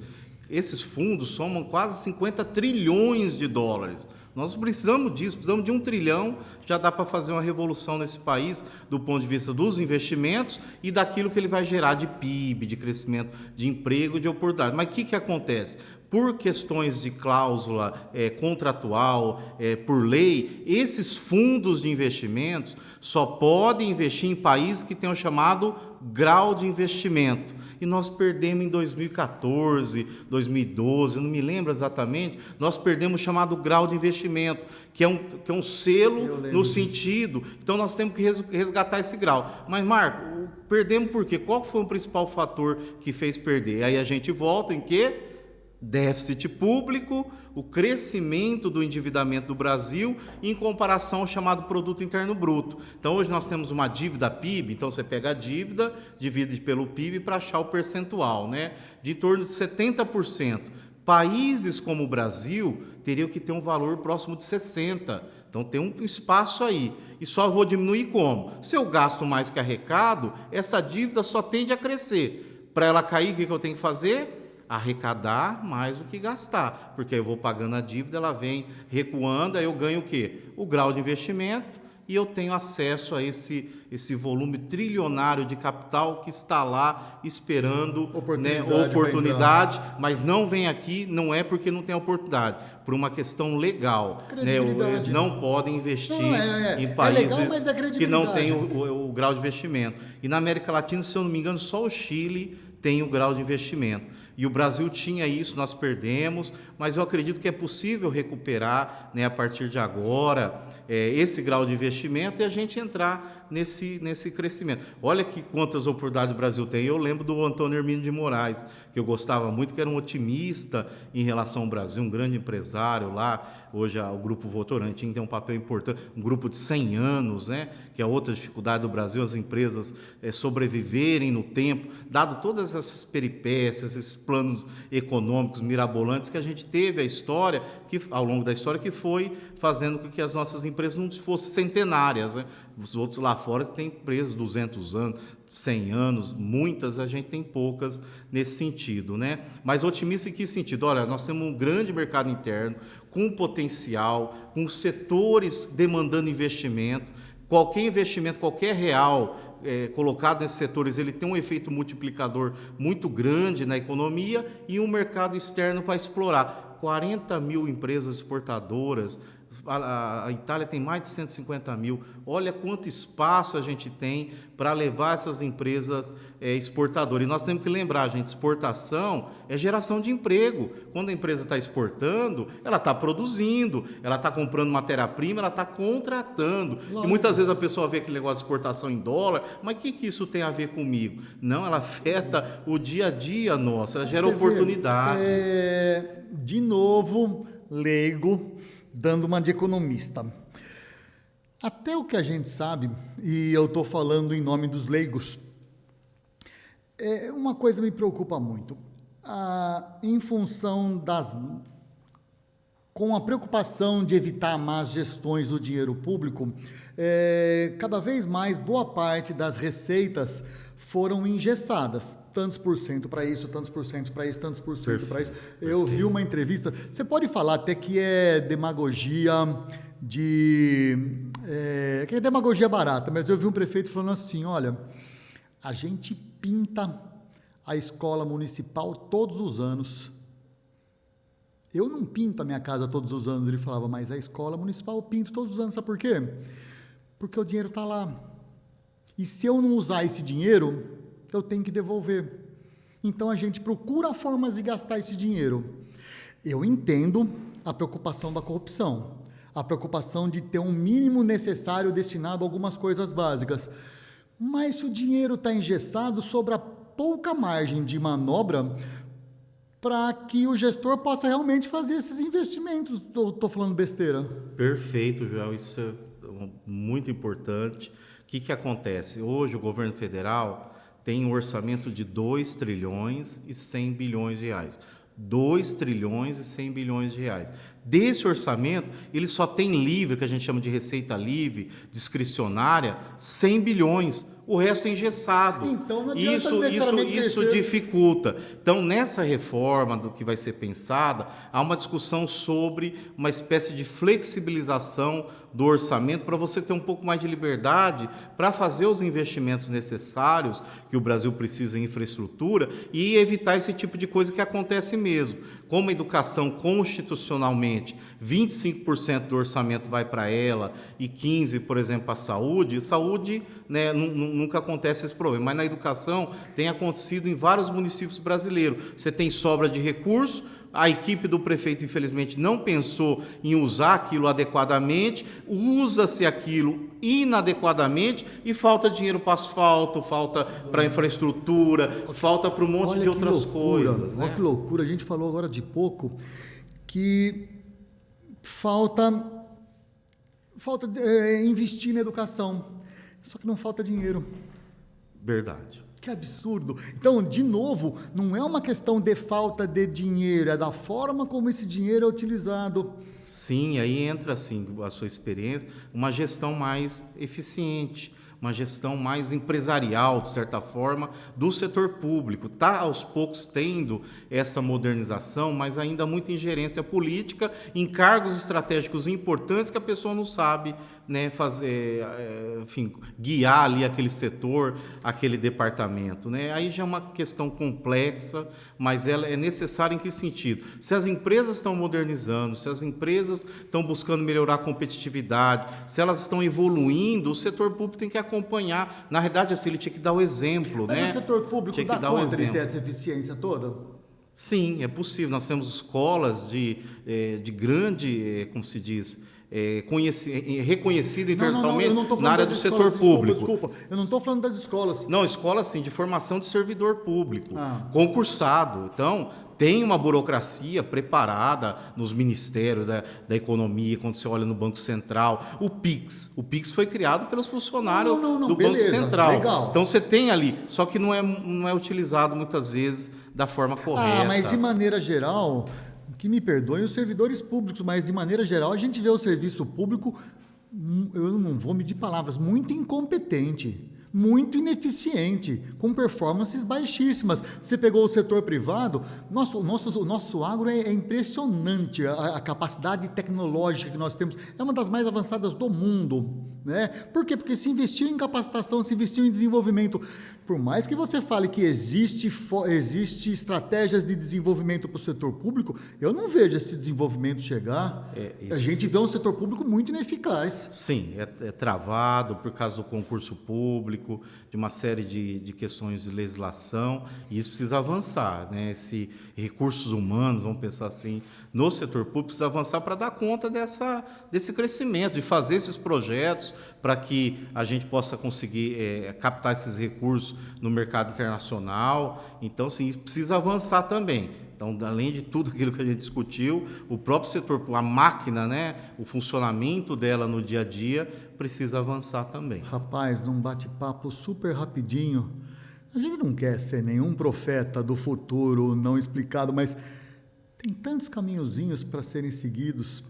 Esses fundos somam quase 50 trilhões de dólares. Nós precisamos disso, precisamos de 1 trilhão, já dá para fazer uma revolução nesse país do ponto de vista dos investimentos e daquilo que ele vai gerar de PIB, de crescimento, de emprego, de oportunidade. Mas o que acontece? Por questões de cláusula contratual, por lei, esses fundos de investimentos só podem investir em países que têm o chamado grau de investimento. E nós perdemos em 2014, 2012, eu não me lembro exatamente, nós perdemos o chamado grau de investimento, que é um selo no sentido. Então nós temos que resgatar esse grau. Mas, Marco, perdemos por quê? Qual foi o principal fator que fez perder? Aí a gente volta em quê? Déficit público, o crescimento do endividamento do Brasil em comparação ao chamado Produto Interno Bruto. Então, hoje nós temos uma dívida PIB, então você pega a dívida, divide pelo PIB para achar o percentual, né? De em torno de 70%. Países como o Brasil teriam que ter um valor próximo de 60%. Então, tem um espaço aí. E só vou diminuir como? Se eu gasto mais que arrecado, essa dívida só tende a crescer. Para ela cair, o que eu tenho que fazer? Arrecadar mais do que gastar, porque eu vou pagando a dívida, ela vem recuando, aí eu ganho o quê? O grau de investimento e eu tenho acesso a esse volume trilionário de capital que está lá esperando oportunidade, mas não vem aqui, não é porque não tem oportunidade, por uma questão legal. Né? Eles não podem investir em países que não têm o grau de investimento. E na América Latina, se eu não me engano, só o Chile tem o grau de investimento. E o Brasil tinha isso, nós perdemos, mas eu acredito que é possível recuperar, né, a partir de agora esse grau de investimento e a gente entrar nesse crescimento. Olha que quantas oportunidades o Brasil tem. Eu lembro do Antônio Hermínio de Moraes, que eu gostava muito, que era um otimista em relação ao Brasil, um grande empresário lá. Hoje o Grupo Votorantim tem um papel importante, um grupo de 100 anos, né, que é outra dificuldade do Brasil, as empresas sobreviverem no tempo, dado todas essas peripécias, esses planos econômicos mirabolantes que a gente teve a história, ao longo da história, que foi fazendo com que as nossas empresas não fossem centenárias, né? Os outros lá fora têm empresas de 200 anos, 100 anos, muitas, a gente tem poucas nesse sentido, né? Mas otimista em que sentido? Olha, nós temos um grande mercado interno, com potencial, com setores demandando investimento. Qualquer investimento, qualquer real colocado nesses setores, ele tem um efeito multiplicador muito grande na economia e um mercado externo para explorar. 40 mil empresas exportadoras, a Itália tem mais de 150 mil. Olha quanto espaço a gente tem para levar essas empresas exportadoras. E nós temos que lembrar, gente, exportação é geração de emprego. Quando a empresa está exportando, ela está produzindo, ela está comprando matéria-prima, ela está contratando. Lógico. E muitas vezes a pessoa vê aquele negócio de exportação em dólar, mas o que isso tem a ver comigo? Não, ela afeta o dia a dia nosso, ela gera oportunidades. De novo, leigo, dando uma de economista. Até o que a gente sabe, e eu estou falando em nome dos leigos, uma coisa me preocupa muito. Em função com a preocupação de evitar más gestões do dinheiro público, cada vez mais boa parte das receitas foram engessadas, tantos por cento para isso, tantos por cento para isso, tantos por cento para isso. Eu vi uma entrevista, você pode falar até que é demagogia que é demagogia barata, mas eu vi um prefeito falando assim, olha, a gente pinta a escola municipal todos os anos. Eu não pinto a minha casa todos os anos, ele falava, mas a escola municipal eu pinto todos os anos, sabe por quê? Porque o dinheiro está lá. E se eu não usar esse dinheiro, eu tenho que devolver. Então, a gente procura formas de gastar esse dinheiro. Eu entendo a preocupação da corrupção, a preocupação de ter um mínimo necessário destinado a algumas coisas básicas. Mas se o dinheiro está engessado, sobra pouca margem de manobra para que o gestor possa realmente fazer esses investimentos. Estou falando besteira? Perfeito, Joel. Isso muito importante. O que acontece? Hoje o governo federal tem um orçamento de 2 trilhões e 100 bilhões de reais. 2 trilhões e 100 bilhões de reais. Desse orçamento, ele só tem livre, que a gente chama de receita livre, discricionária, 100 bilhões. O resto é engessado. Então, não adianta isso dificulta. Então, nessa reforma do que vai ser pensada, há uma discussão sobre uma espécie de flexibilização do orçamento para você ter um pouco mais de liberdade para fazer os investimentos necessários que o Brasil precisa em infraestrutura e evitar esse tipo de coisa que acontece mesmo. Como a educação constitucionalmente, 25% do orçamento vai para ela e 15%, por exemplo, para a saúde. Saúde, né, nunca acontece esse problema, mas na educação tem acontecido em vários municípios brasileiros. Você tem sobra de recursos, a equipe do prefeito, infelizmente, não pensou em usar aquilo adequadamente, usa-se aquilo inadequadamente e falta dinheiro para asfalto, falta para infraestrutura, falta para um monte de outras coisas. Olha que loucura, a gente falou agora de pouco que falta investir na educação, só que não falta dinheiro. Verdade. Que absurdo. Então, de novo, não é uma questão de falta de dinheiro, é da forma como esse dinheiro é utilizado. Sim, aí entra assim, a sua experiência, uma gestão mais eficiente, uma gestão mais empresarial, de certa forma, do setor público. Está aos poucos tendo essa modernização, mas ainda muita ingerência política em cargos estratégicos importantes que a pessoa não sabe, né, fazer, enfim, guiar ali aquele setor, aquele departamento, né? Aí já é uma questão complexa, mas ela é necessária em que sentido? Se as empresas estão modernizando, se as empresas estão buscando melhorar a competitividade, se elas estão evoluindo, o setor público tem que acompanhar. Na realidade, assim, ele tinha que dar o exemplo, mas né? O setor público dá conta de ter essa eficiência toda? Sim, é possível. Nós temos escolas de grande, como se diz, reconhecido internacionalmente na área do setor público. Desculpa, eu não estou falando das escolas. Não, escolas sim, de formação de servidor público, concursado. Então, tem uma burocracia preparada nos ministérios da economia, quando você olha no Banco Central. O PIX foi criado pelos funcionários do Banco Central. Legal. Então, você tem ali, só que não é utilizado muitas vezes da forma correta. Mas de maneira geral, que me perdoem os servidores públicos, mas de maneira geral a gente vê o serviço público, eu não vou medir palavras, muito incompetente, muito ineficiente, com performances baixíssimas. Você pegou o setor privado, o nosso agro é impressionante, a capacidade tecnológica que nós temos é uma das mais avançadas do mundo, né? Por quê? Porque se investiu em capacitação, se investiu em desenvolvimento. Por mais que você fale que existe estratégias de desenvolvimento para o setor público, eu não vejo esse desenvolvimento chegar. A gente vê um setor público muito ineficaz. Sim, é travado por causa do concurso público, de uma série de questões de legislação, e isso precisa avançar, né? Se recursos humanos, vamos pensar assim, no setor público, precisa avançar para dar conta desse crescimento, de fazer esses projetos para que a gente possa conseguir captar esses recursos no mercado internacional. Então, sim, isso precisa avançar também. Então, além de tudo aquilo que a gente discutiu, o próprio setor, a máquina, né, o funcionamento dela no dia a dia, precisa avançar também. Rapaz, num bate-papo super rapidinho, a gente não quer ser nenhum profeta do futuro não explicado, mas tem tantos caminhozinhos para serem seguidos.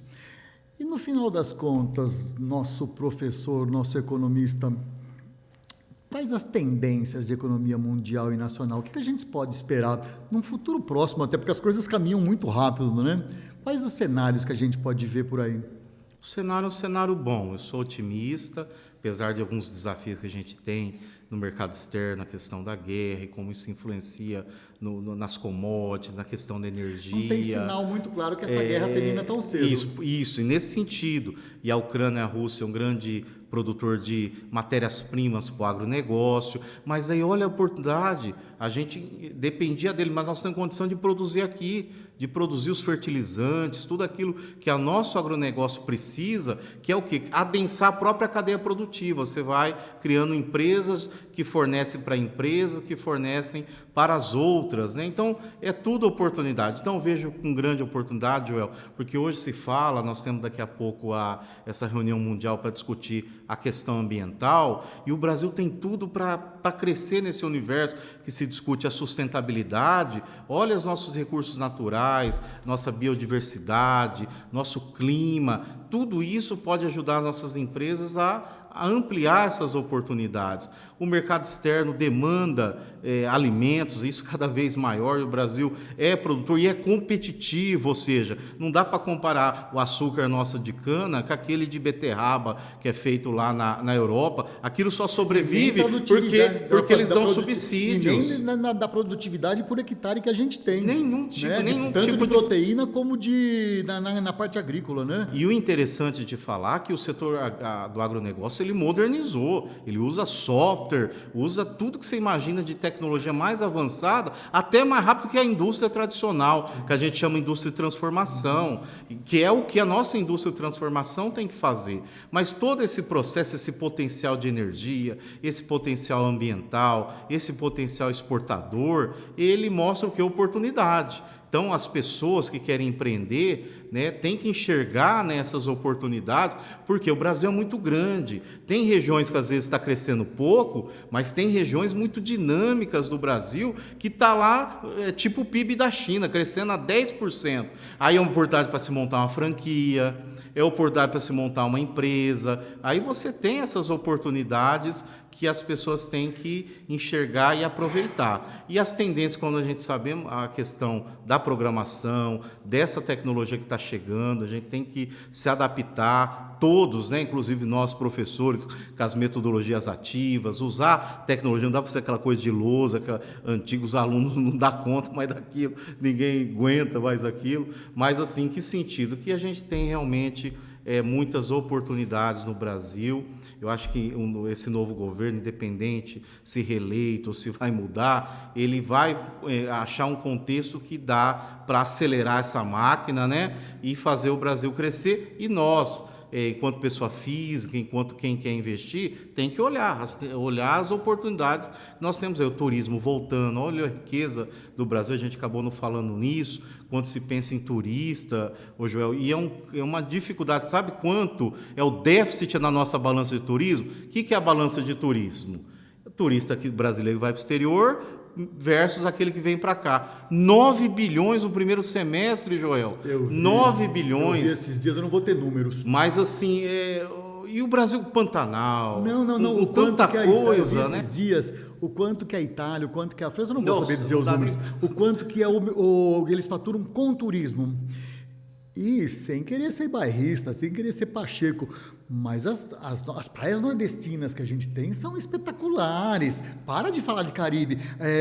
E no final das contas, nosso professor, nosso economista, quais as tendências de economia mundial e nacional? O que a gente pode esperar num futuro próximo, até porque as coisas caminham muito rápido, né? Quais os cenários que a gente pode ver por aí? O cenário é um cenário bom, eu sou otimista, apesar de alguns desafios que a gente tem no mercado externo, a questão da guerra e como isso influencia nas commodities, na questão da energia. Não tem sinal muito claro que essa guerra termina tão cedo. Isso, e nesse sentido. E a Ucrânia e a Rússia é um grande produtor de matérias-primas para o agronegócio, mas aí olha a oportunidade, a gente dependia dele, mas nós temos condição de produzir aqui, de produzir os fertilizantes, tudo aquilo que o nosso agronegócio precisa, que é o quê? Adensar a própria cadeia produtiva. Você vai criando empresas que fornecem para empresas, que fornecem para as outras, né? Então, é tudo oportunidade. Então, eu vejo com grande oportunidade, Joel, porque hoje se fala, nós temos daqui a pouco essa reunião mundial para discutir a questão ambiental, e o Brasil tem tudo para crescer nesse universo que se discute a sustentabilidade. Olha os nossos recursos naturais, nossa biodiversidade, nosso clima, tudo isso pode ajudar nossas empresas a ampliar essas oportunidades. O mercado externo demanda alimentos, isso cada vez maior, e o Brasil é produtor e é competitivo, ou seja, não dá para comparar o açúcar nosso de cana com aquele de beterraba que é feito lá na Europa. Aquilo só sobrevive porque eles dão subsídios. E nem da produtividade por hectare que a gente tem. Nenhum tipo, tanto de proteína como na parte agrícola, né? E o interessante de falar é que o setor do agronegócio ele modernizou, ele usa software, usa tudo que você imagina de tecnologia mais avançada, até mais rápido que a indústria tradicional, que a gente chama indústria de transformação, que é o que a nossa indústria de transformação tem que fazer. Mas todo esse processo, esse potencial de energia, esse potencial ambiental, esse potencial exportador, ele mostra o que é oportunidade. Então, as pessoas que querem empreender, né, têm que enxergar nessas oportunidades, porque o Brasil é muito grande. Tem regiões que às vezes está crescendo pouco, mas tem regiões muito dinâmicas do Brasil que está lá, tipo o PIB da China, crescendo a 10%. Aí é uma oportunidade para se montar uma franquia, é oportunidade para se montar uma empresa. Aí você tem essas oportunidades que as pessoas têm que enxergar e aproveitar. E as tendências, quando a gente sabe a questão da programação, dessa tecnologia que está chegando, a gente tem que se adaptar, todos, né? Inclusive nós, professores, com as metodologias ativas, usar tecnologia, não dá para ser aquela coisa de lousa, que antigos alunos não dão conta mais daquilo, ninguém aguenta mais aquilo, mas assim, que sentido? Que a gente tem realmente muitas oportunidades no Brasil. Eu acho que esse novo governo, independente se reeleito ou se vai mudar, ele vai achar um contexto que dá para acelerar essa máquina, né, e fazer o Brasil crescer. E nós, enquanto pessoa física, enquanto quem quer investir, tem que olhar as oportunidades que nós temos aí. O turismo voltando, olha a riqueza do Brasil, a gente acabou não falando nisso, quando se pensa em turista, ô Joel, e é uma dificuldade. Sabe quanto é o déficit na nossa balança de turismo? O que é a balança de turismo? O turista aqui brasileiro vai para o exterior versus aquele que vem para cá. 9 bilhões no primeiro semestre, Joel. 9 bilhões. Eu vi esses dias, eu não vou ter números. Mas assim, e o Brasil Pantanal? Não. O tanta coisa, eu vi esses dias, o quanto que é a Itália, o quanto que é a França, eu não vou saber dizer os números. O quanto que é eles faturam com turismo. E sem querer ser bairrista, sem querer ser pacheco, mas as praias nordestinas que a gente tem são espetaculares. Para de falar de Caribe.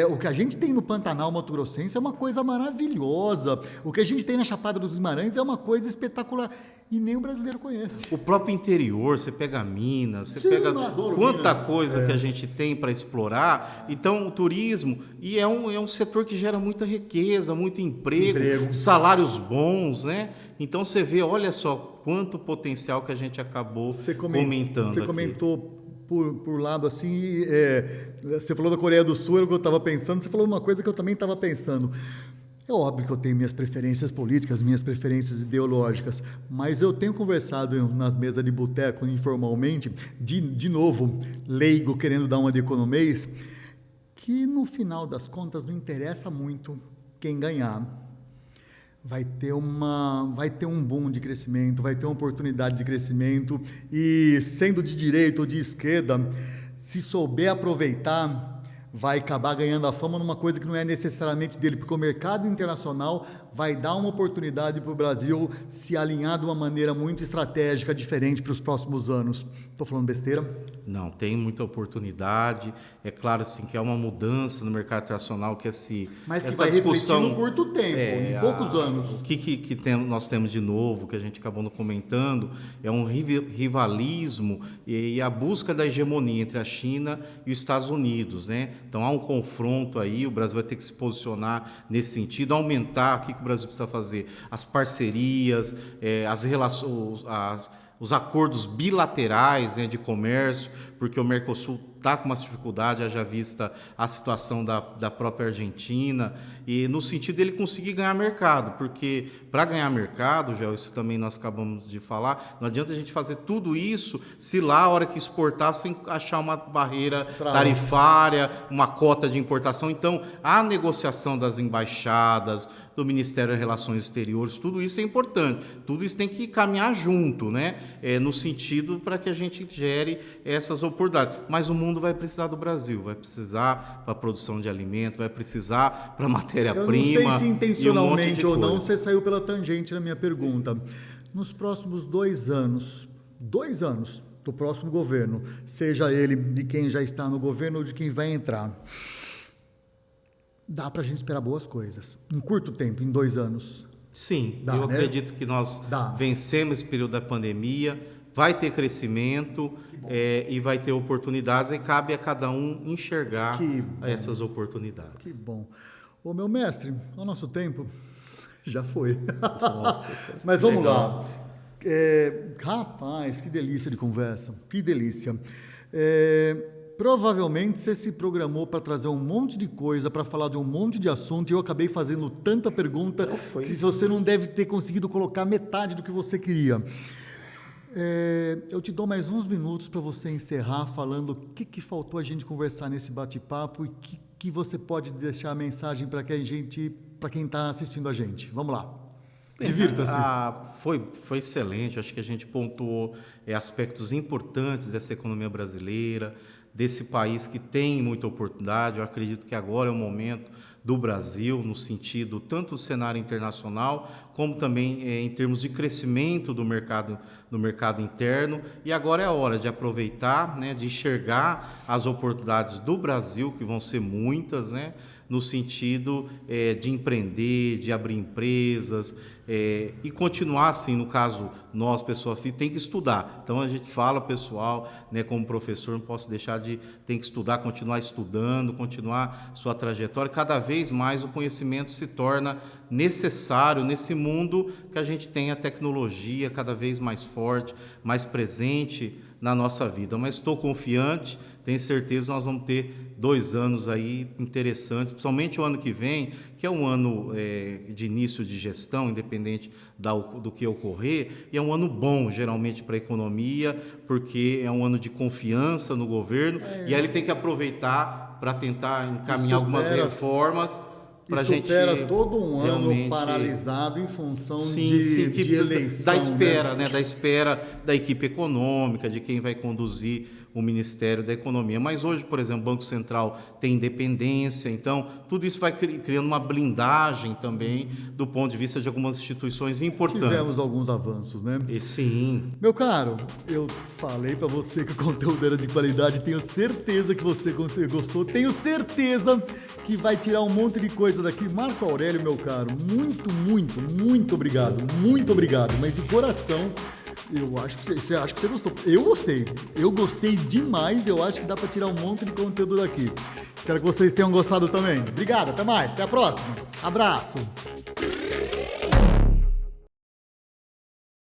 O que a gente tem no Pantanal Mato Grossense é uma coisa maravilhosa. O que a gente tem na Chapada dos Guimarães é uma coisa espetacular. E nem o brasileiro conhece. O próprio interior, você pega Minas, você pega quanta Minas, coisa que a gente tem para explorar. Então, o turismo, e é um setor que gera muita riqueza, muito emprego. Salários bons, né? Então, você vê, olha só, quanto potencial que a gente acabou comentando. Você comentou por lado assim, você falou da Coreia do Sul, era o que eu estava pensando, você falou uma coisa que eu também estava pensando. É óbvio que eu tenho minhas preferências políticas, minhas preferências ideológicas, mas eu tenho conversado nas mesas de boteco informalmente, de novo, leigo querendo dar uma de economês, que no final das contas não interessa muito quem ganhar. Vai ter um boom de crescimento, vai ter uma oportunidade de crescimento e, sendo de direita ou de esquerda, se souber aproveitar, vai acabar ganhando a fama numa coisa que não é necessariamente dele, porque o mercado internacional vai dar uma oportunidade para o Brasil se alinhar de uma maneira muito estratégica, diferente para os próximos anos. Estou falando besteira? Não, tem muita oportunidade. É claro assim, que é uma mudança no mercado internacional que mas que essa vai discussão refletir num curto tempo, em poucos anos. O que nós temos de novo, que a gente acabou não comentando, é um rivalismo e a busca da hegemonia entre a China e os Estados Unidos, né? Então há um confronto aí, o Brasil vai ter que se posicionar nesse sentido, aumentar, o que o Brasil precisa fazer? As parcerias, as relações, os acordos bilaterais, né, de comércio, porque o Mercosul está com uma dificuldade, haja vista a situação da própria Argentina, e no sentido dele conseguir ganhar mercado, porque para ganhar mercado, já isso também nós acabamos de falar, não adianta a gente fazer tudo isso se lá, a hora que exportar, sem achar uma barreira tarifária, uma cota de importação. Então, a negociação das embaixadas, do Ministério das Relações Exteriores, tudo isso é importante, tudo isso tem que caminhar junto, né? No sentido para que a gente gere essas oportunidades. Mas o mundo vai precisar do Brasil, vai precisar para a produção de alimento, vai precisar para matéria-prima. Eu não sei se intencionalmente ou não, você saiu pela tangente na minha pergunta. Nos próximos 2 anos do próximo governo, seja ele de quem já está no governo ou de quem vai entrar, dá para a gente esperar boas coisas. Em curto tempo, em 2 anos. Sim, eu acredito que nós vencemos esse período da pandemia, vai ter crescimento e vai ter oportunidades, e cabe a cada um enxergar essas oportunidades. Que bom. Ô, meu mestre, o nosso tempo já foi. Nossa, mas vamos lá. Rapaz, que delícia de conversa, que delícia. Provavelmente você se programou para trazer um monte de coisa, para falar de um monte de assunto, e eu acabei fazendo tanta pergunta que você não deve ter conseguido colocar metade do que você queria. Eu te dou mais uns minutos para você encerrar falando o que faltou a gente conversar nesse bate-papo e que você pode deixar a mensagem para quem está assistindo a gente. Vamos lá. Divirta-se. Foi excelente, acho que a gente pontuou aspectos importantes dessa economia brasileira, desse país que tem muita oportunidade. Eu acredito que agora é o momento do Brasil, no sentido tanto do cenário internacional, como também em termos de crescimento do mercado interno. E agora é a hora de aproveitar, né, de enxergar as oportunidades do Brasil, que vão ser muitas, né, no sentido de empreender, de abrir empresas e continuar assim, no caso, nós, pessoa física, tem que estudar. Então, a gente fala, pessoal, né, como professor, não posso deixar tem que estudar, continuar estudando, continuar sua trajetória. Cada vez mais o conhecimento se torna necessário nesse mundo que a gente tem a tecnologia cada vez mais forte, mais presente na nossa vida. Mas estou confiante, tenho certeza que nós vamos ter 2 anos aí interessantes, principalmente o ano que vem, que é um ano de início de gestão, independente do que ocorrer, e é um ano bom, geralmente, para a economia, porque é um ano de confiança no governo, e aí ele tem que aproveitar para tentar encaminhar algumas reformas para a gente... supera todo um ano paralisado em função de eleição. Da espera, né? Da espera da equipe econômica, de quem vai conduzir o Ministério da Economia. Mas hoje, por exemplo, o Banco Central tem independência, então tudo isso vai criando uma blindagem também do ponto de vista de algumas instituições importantes. Tivemos alguns avanços, né? Sim. Meu caro, eu falei para você que o conteúdo era de qualidade, tenho certeza que você gostou, tenho certeza que vai tirar um monte de coisa daqui. Marco Aurélio, meu caro, muito obrigado, mas de coração. Eu acho que você acha que você gostou. Eu gostei demais. Eu acho que dá para tirar um monte de conteúdo daqui. Espero que vocês tenham gostado também. Obrigado, até mais, até a próxima. Abraço.